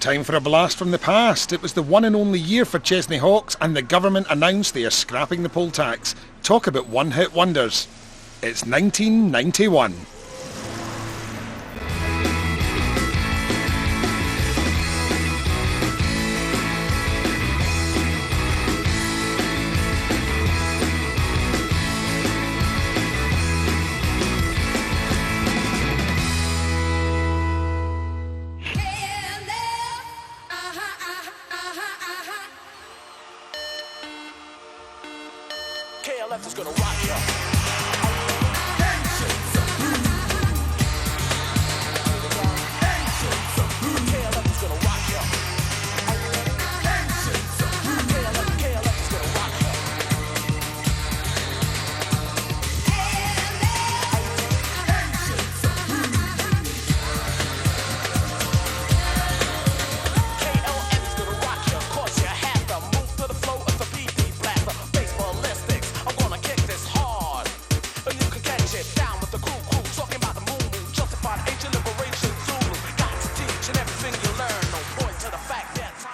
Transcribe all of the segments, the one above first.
Time for a blast from the past. It was the one and only year for Chesney Hawkes, and the government announced they are scrapping the poll tax. Talk about one-hit wonders. It's 1991. KLF is gonna rock ya.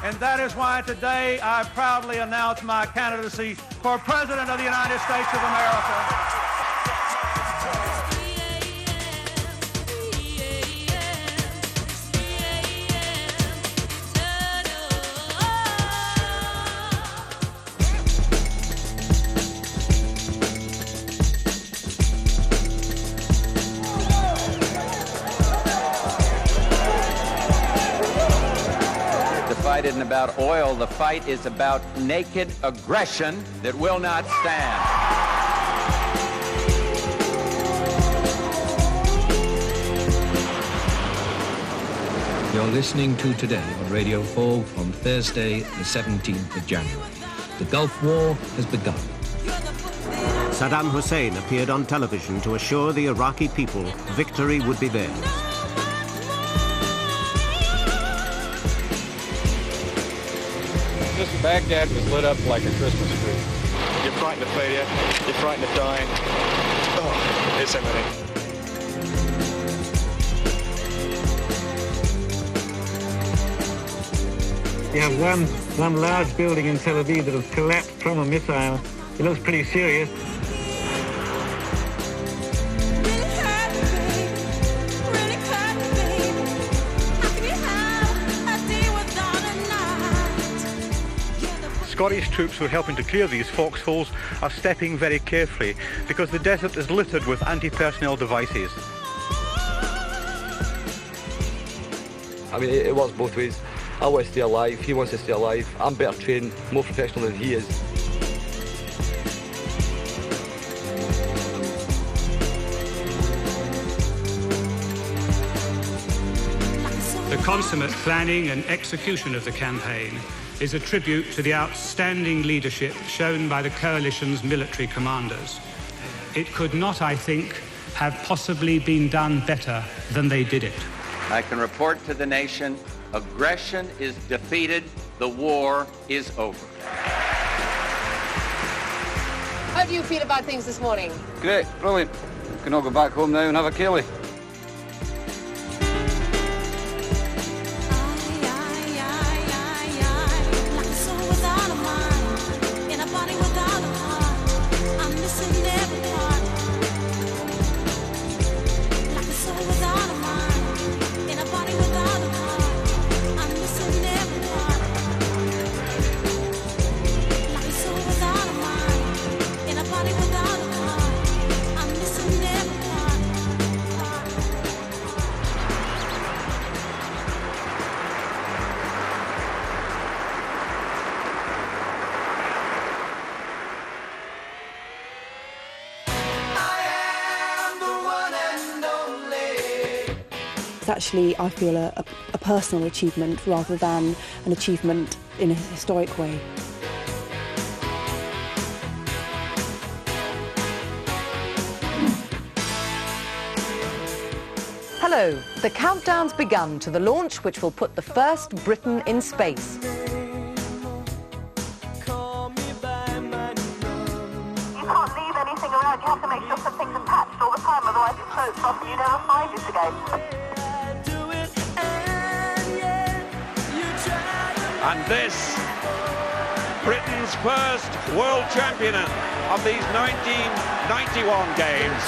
And that is why today I proudly announce my candidacy for President of the United States of America. The fight isn't about oil. The fight is about naked aggression that will not stand. You're listening to Today on Radio 4 on Thursday, the 17th of January. The Gulf War has begun. Saddam Hussein appeared on television to assure the Iraqi people victory would be theirs. Just Baghdad was lit up like a Christmas tree. You're frightened of failure. You're frightened of dying. Oh, it's everything. You have one large building in Tel Aviv that has collapsed from a missile. It looks pretty serious. Scottish troops who are helping to clear these foxholes are stepping very carefully because the desert is littered with anti-personnel devices. I mean, it works both ways. I want to stay alive, he wants to stay alive. I'm better trained, more professional than he is. The consummate planning and execution of the campaign is a tribute to the outstanding leadership shown by the coalition's military commanders. It could not, I think, have possibly been done better than they did it. I can report to the nation, aggression is defeated, the war is over. How do you feel about things this morning? Great, brilliant. We can all go back home now and have a Kelly. It's actually, I feel, a personal achievement rather than an achievement in a historic way. Hello. The countdown's begun to the launch which will put the first Briton in space. You can't leave anything around. You have to make sure something's attached all the time, otherwise it floats off and you never find it again. And this, Britain's first world champion of these 1991 games.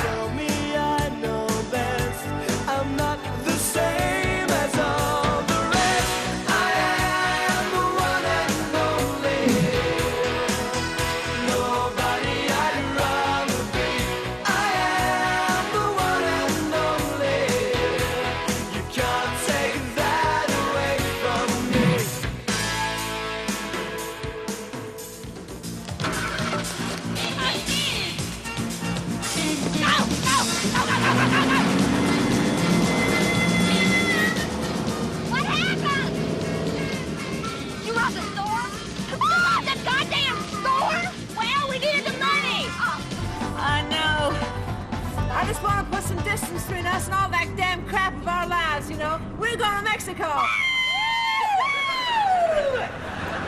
Between us and all that damn crap of our lives, you know. We're going to Mexico. Is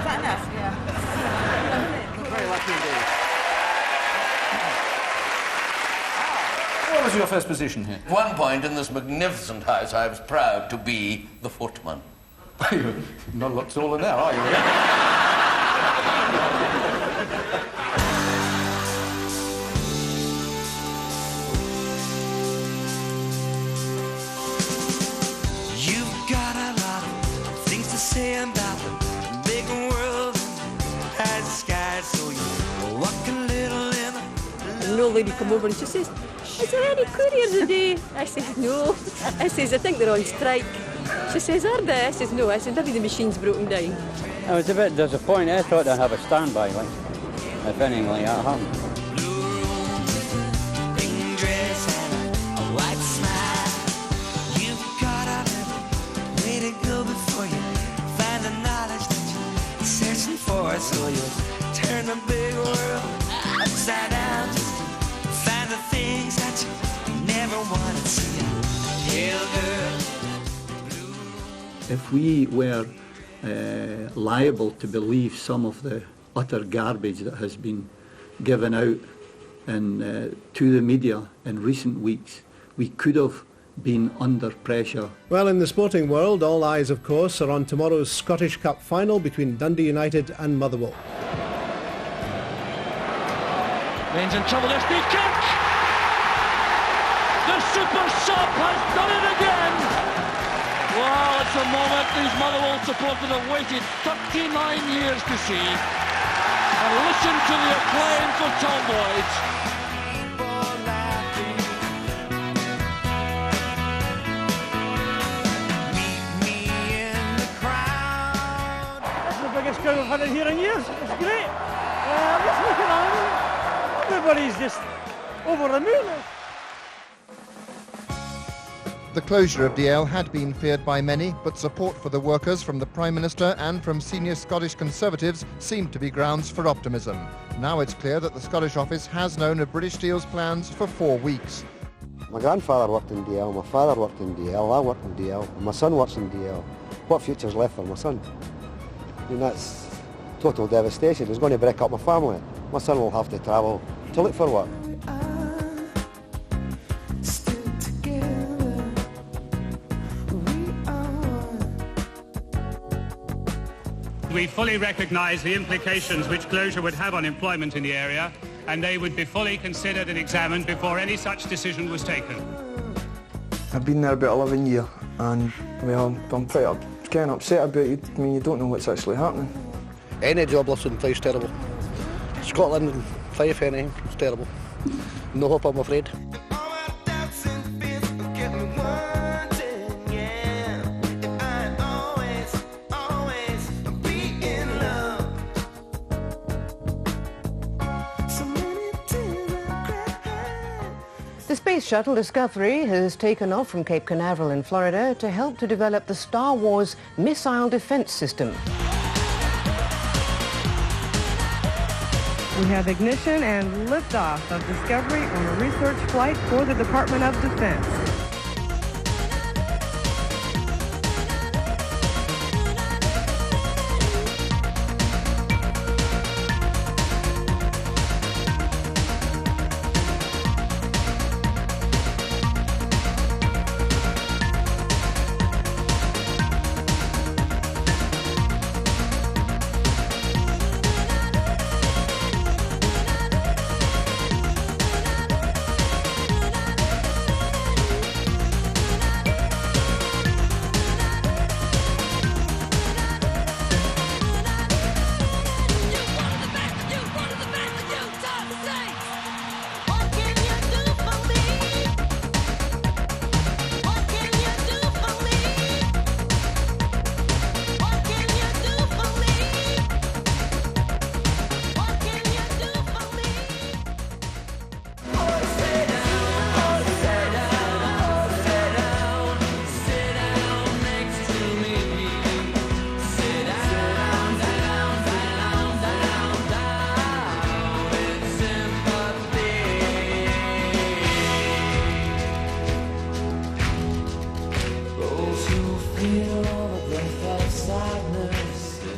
that enough? Yeah. Very lucky indeed. What was your first position here? At one point in this magnificent house, I was proud to be the footman. You're not a lot taller now, are you? Say about the big world has skies, so you walk a little in And an old lady come over and she says, "Is there any couriers today?" I says, "No." I says, "I think they're on strike." She says, "Are they?" I says, "No." I said, "Maybe the machine's broken down." I was a bit disappointed. I thought I'd have a standby, like, if anything like that happened. So you turn the big world upside down just to find the things that you never want to see. Hill girl. If we were liable to believe some of the utter garbage that has been given out to the media in recent weeks, we could have been under pressure. Well, in the sporting world, all eyes, of course, are on tomorrow's Scottish Cup final between Dundee United and Motherwell. Main's in trouble, there's Steve Kirk! The super sub has done it again! Wow, it's a moment these Motherwell supporters have waited 39 years to see. And listen to the acclaim for Tom Boyd. Biggest crowd we've had in here in years. It's great. I'm just looking at it. Everybody's just over the moon. The closure of DL had been feared by many, but support for the workers from the Prime Minister and from senior Scottish Conservatives seemed to be grounds for optimism. Now it's clear that the Scottish office has known of British Steel's plans for 4 weeks. My grandfather worked in DL, my father worked in DL, I worked in DL, and my son works in DL. What future's left for my son? I mean, that's total devastation. It's going to break up my family. My son will have to travel to look for work. We fully recognise the implications which closure would have on employment in the area, and they would be fully considered and examined before any such decision was taken. I've been there about 11 years, and well, I'm pretty kind of upset about it. I mean, you don't know what's actually happening. Any job listing price terrible. Scotland and Fife, anything, it's terrible. No hope, I'm afraid. The Space Shuttle Discovery has taken off from Cape Canaveral in Florida to help to develop the Star Wars missile defense system. We have ignition and liftoff of Discovery on a research flight for the Department of Defense.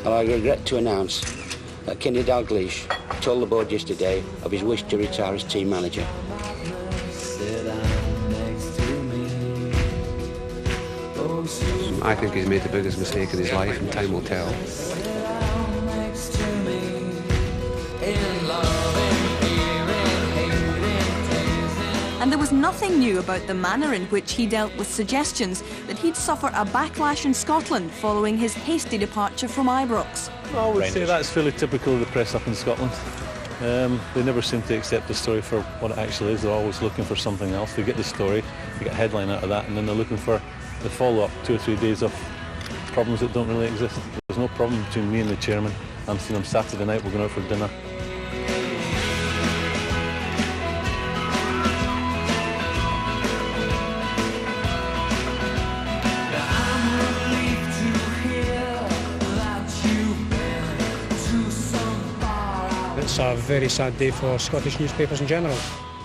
Well, I regret to announce that Kenny Dalglish told the board yesterday of his wish to retire as team manager. I think he's made the biggest mistake in his life, and time will tell. And there was nothing new about the manner in which he dealt with suggestions that he'd suffer a backlash in Scotland following his hasty departure from Ibrox. I would say that's fairly typical of the press up in Scotland. They never seem to accept the story for what it actually is. They're always looking for something else. They get the story, they get a headline out of that, and then they're looking for the follow-up 2 or 3 days of problems that don't really exist. There's no problem between me and the chairman. I'm seeing him Saturday night, we're going out for dinner. It's a very sad day for Scottish newspapers in general.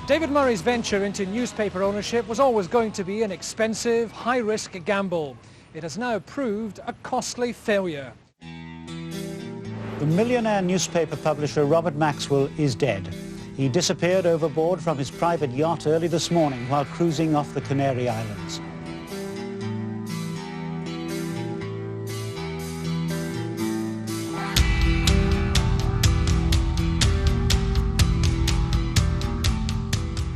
David Murray's venture into newspaper ownership was always going to be an expensive, high-risk gamble. It has now proved a costly failure. The millionaire newspaper publisher Robert Maxwell is dead. He disappeared overboard from his private yacht early this morning while cruising off the Canary Islands.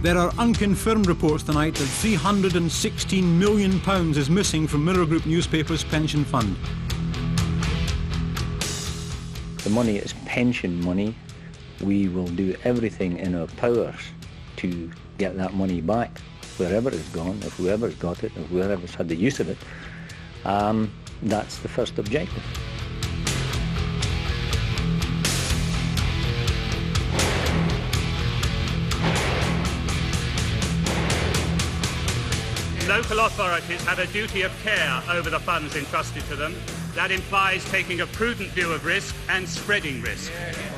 There are unconfirmed reports tonight that £316 million is missing from Mirror Group Newspapers' pension fund. The money is pension money. We will do everything in our powers to get that money back, wherever it's gone, if whoever's got it, if whoever's had the use of it. That's the first objective. Local authorities have a duty of care over the funds entrusted to them. That implies taking a prudent view of risk and spreading risk.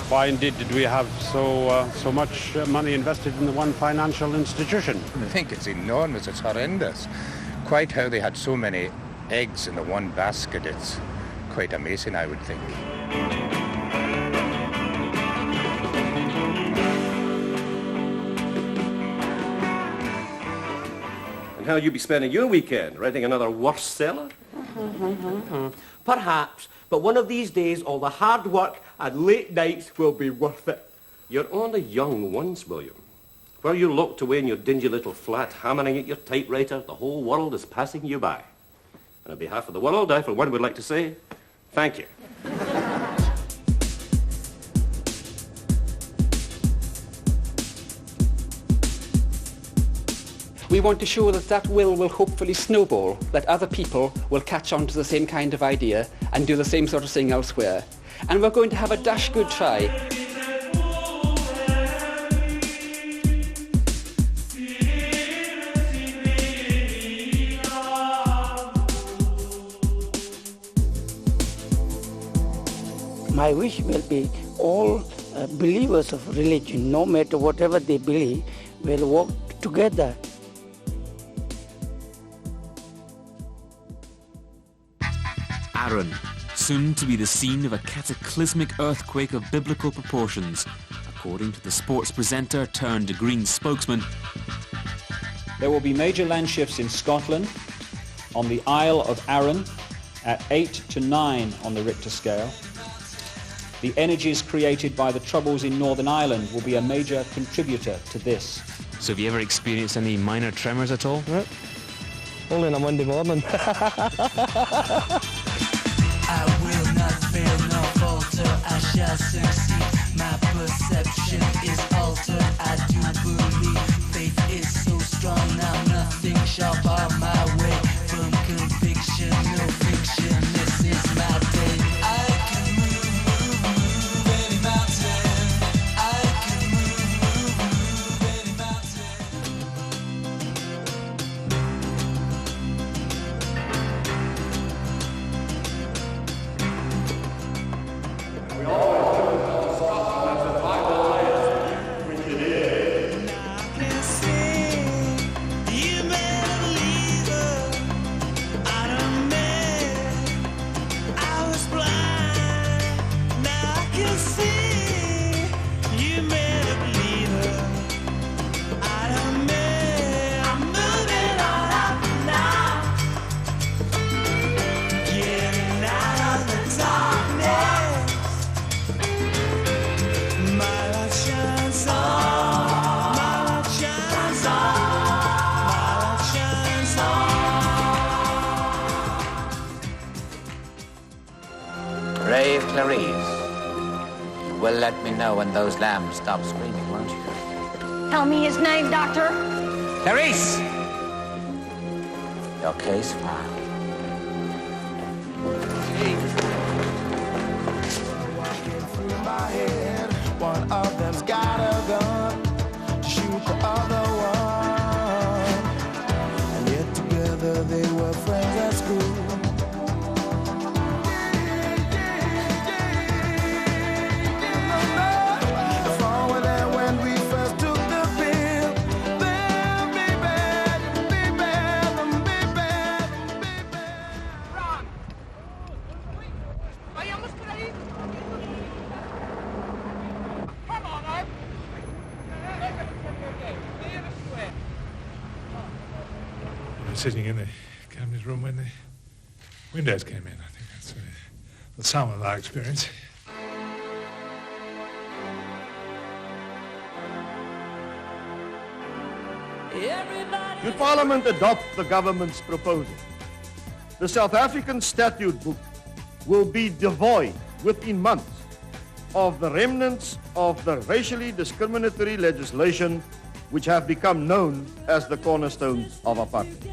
Why indeed did we have so much money invested in the one financial institution? I think it's enormous, it's horrendous. Quite how they had so many eggs in the one basket, it's quite amazing, I would think. And how will you be spending your weekend? Writing another worst seller? Perhaps, but one of these days all the hard work and late nights will be worth it. You're only young once, William. While you're locked away in your dingy little flat, hammering at your typewriter, the whole world is passing you by. And on behalf of the world, I, for one, would like to say, thank you. We want to show that will hopefully snowball, that other people will catch on to the same kind of idea and do the same sort of thing elsewhere. And we're going to have a dash good try. My wish will be all believers of religion, no matter whatever they believe, will work together. Arran, soon to be the scene of a cataclysmic earthquake of biblical proportions, according to the sports presenter turned Green spokesman. There will be major land shifts in Scotland, on the Isle of Arran, at 8 to 9 on the Richter scale. The energies created by the troubles in Northern Ireland will be a major contributor to this. So have you ever experienced any minor tremors at all? Right. Only on a Monday morning. I will not fail nor falter, I shall succeed. My perception is altered, I do believe. Faith is so strong, now nothing shall bar my way. From conviction, no fiction, this is my day. I can move any mountain. I can move any Brave Clarice. You will let me know when those lambs stop screaming, won't you? Tell me his name, Doctor. Clarice! Your case filed. One of them's got a gun to shoot the other one, and yet together they were friends at school. The fall were there when we first took the field. Then be bad, be bad, be bad, be bad. We were sitting in the cabinet room when the windows came in. I think that's the sum of our experience. Should Parliament adopt the government's proposal, the South African statute book will be devoid within months of the remnants of the racially discriminatory legislation which have become known as the cornerstones of apartheid.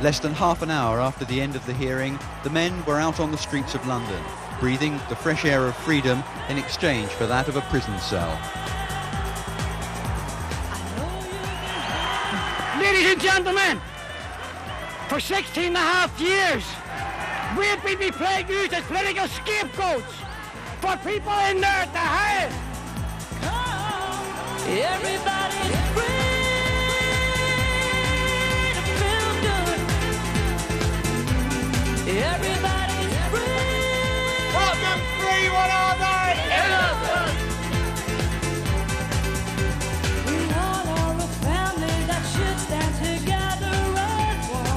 Less than half an hour after the end of the hearing, the men were out on the streets of London, breathing the fresh air of freedom in exchange for that of a prison cell. Ladies and gentlemen, for 16 and a half years, we've been used as political scapegoats for people in there to hide. Everybody's free to feel good. Everybody's free. Welcome, free, what are they? We all are a family that should stand together as one.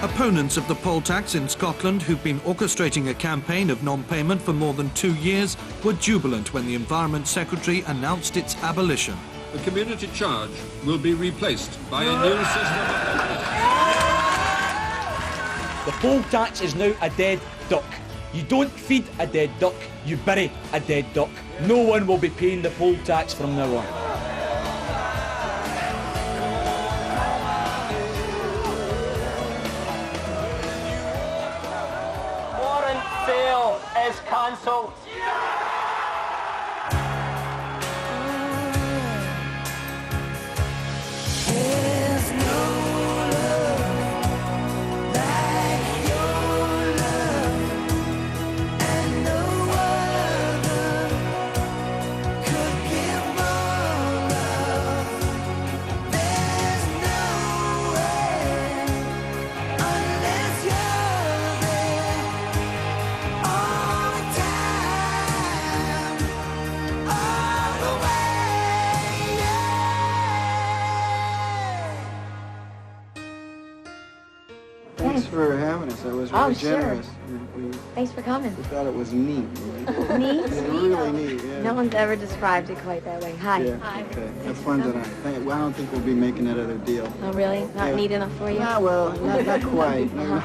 Opponents of the poll tax in Scotland, who've been orchestrating a campaign of non-payment for more than 2 years, were jubilant when the Environment Secretary announced its abolition. The community charge will be replaced by a new system of... The poll tax is now a dead duck. You don't feed a dead duck, you bury a dead duck. No one will be paying the poll tax from now on. Is cancelled. There's no love like your love, and no other could give more love. There's no way unless you're there. All the time, all the way, Thanks for having us. That was really generous. Thanks for coming. We thought it was neat. Neat? It's really neat, yeah. No one's ever described it quite that way. Hi. Yeah, okay. Have fun tonight. I don't think we'll be making that other deal. Oh, really? Not neat enough for you? Nah, well, not quite. No,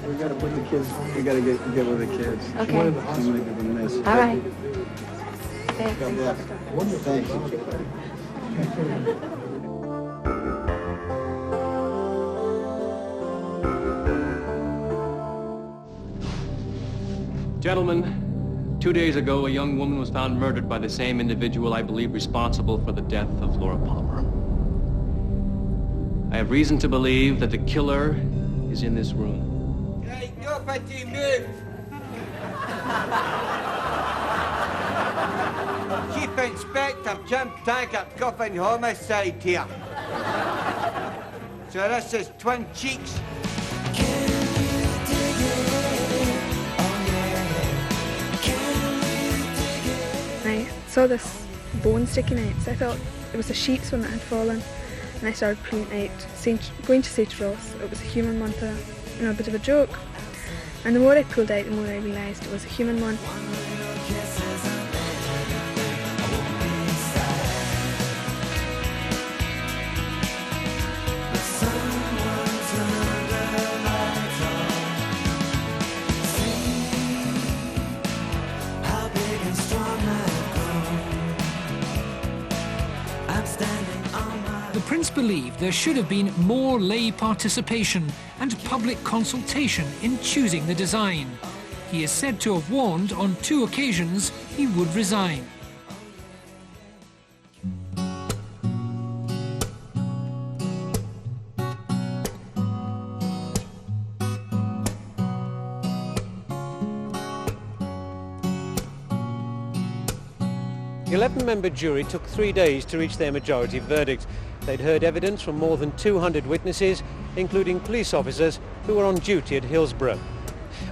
we got to put the kids, we got to get with the kids. Okay. I'm going to give them this. All right. Thanks. God bless. Thanks. Gentlemen, 2 days ago, a young woman was found murdered by the same individual I believe responsible for the death of Laura Palmer. I have reason to believe that the killer is in this room. Hey, nobody move! Chief Inspector Jim Taggart covering homicide here. So this is Twin Cheeks. I saw this bone sticking out, so I thought it was a sheep's one that had fallen, and I started pulling it out, going to say to Ross it was a human one, for a bit of a joke. And the more I pulled out, the more I realised it was a human one. The Prince believed there should have been more lay participation and public consultation in choosing the design. He is said to have warned on 2 occasions he would resign. The 11-member jury took 3 days to reach their majority verdict. They'd heard evidence from more than 200 witnesses, including police officers who were on duty at Hillsborough.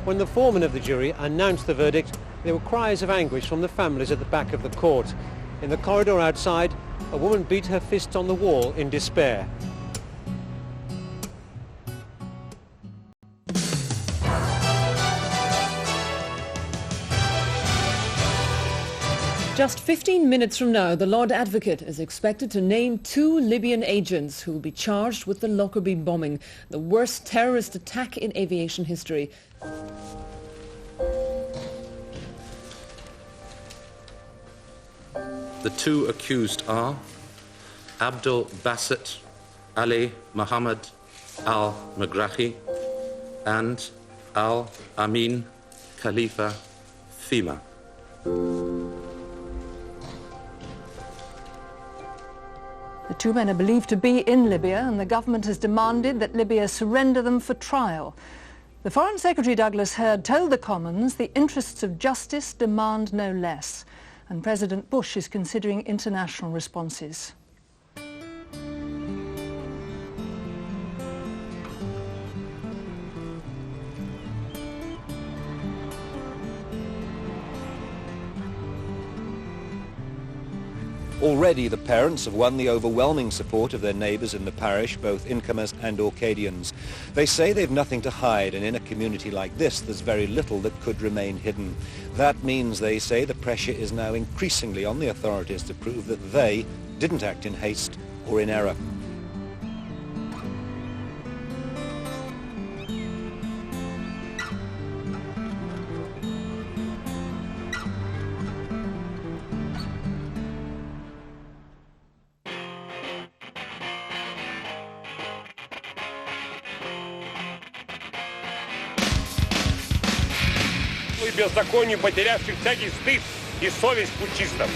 When the foreman of the jury announced the verdict, there were cries of anguish from the families at the back of the court. In the corridor outside, a woman beat her fist on the wall in despair. Just 15 minutes from now, the Lord Advocate is expected to name 2 Libyan agents who will be charged with the Lockerbie bombing, the worst terrorist attack in aviation history. The 2 accused are Abdul Basit Ali Muhammad al-Magrahi and Al-Amin Khalifa Fima. The 2 men are believed to be in Libya, and the government has demanded that Libya surrender them for trial. The Foreign Secretary Douglas Hurd told the Commons the interests of justice demand no less, and President Bush is considering international responses. Already the parents have won the overwhelming support of their neighbours in the parish, both incomers and Orcadians. They say they've nothing to hide, and in a community like this there's very little that could remain hidden. That means, they say, the pressure is now increasingly on the authorities to prove that they didn't act in haste or in error. Беззаконию, потерявших всякий стыд и совесть путчистов.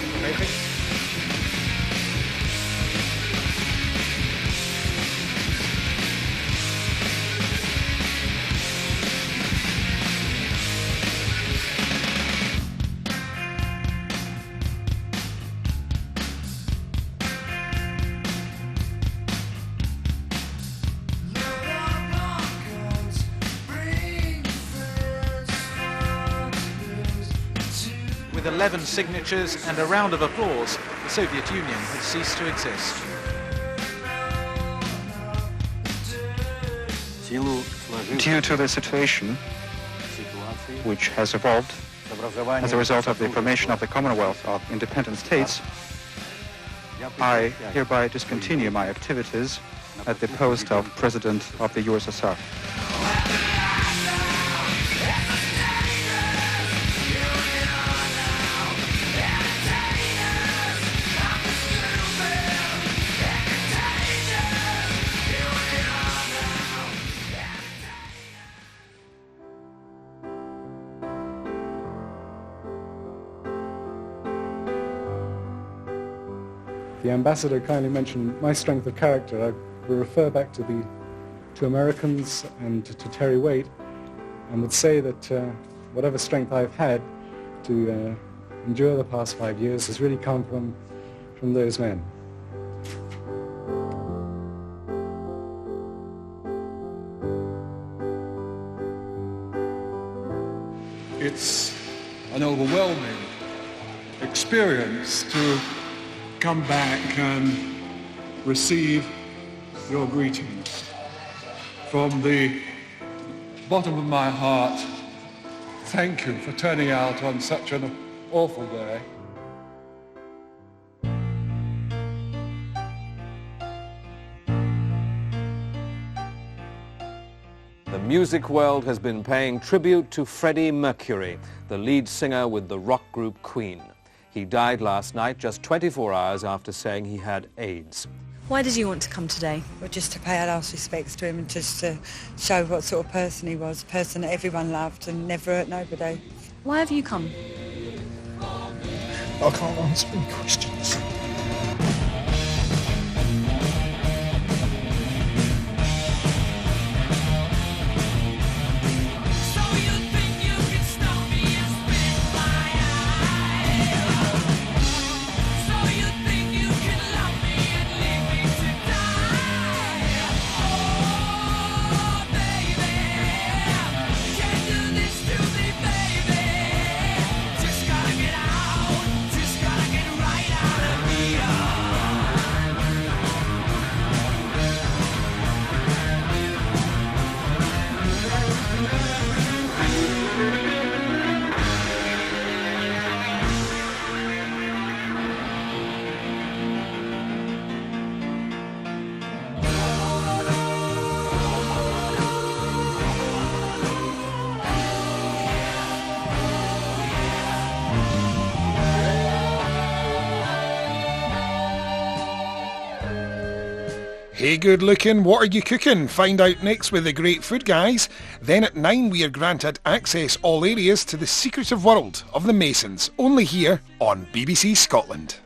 With 11 signatures and a round of applause, the Soviet Union had ceased to exist. Due to the situation which has evolved as a result of the formation of the Commonwealth of Independent States, I hereby discontinue my activities at the post of President of the USSR. The ambassador kindly mentioned my strength of character. I will refer back to the two Americans and to Terry Waite, and would say that whatever strength I've had to endure the past 5 years has really come from those men. It's an overwhelming experience to come back and receive your greetings. From the bottom of my heart, thank you for turning out on such an awful day. The music world has been paying tribute to Freddie Mercury, the lead singer with the rock group Queen. He died last night, just 24 hours after saying he had AIDS. Why did you want to come today? Well, just to pay our last respects to him and just to show what sort of person he was, a person that everyone loved and never hurt nobody. Why have you come? I can't answer any questions. Hey good looking, what are you cooking? Find out next with the Great Food Guys. Then at 9 we are granted access all areas to the secretive world of the Masons, only here on BBC Scotland.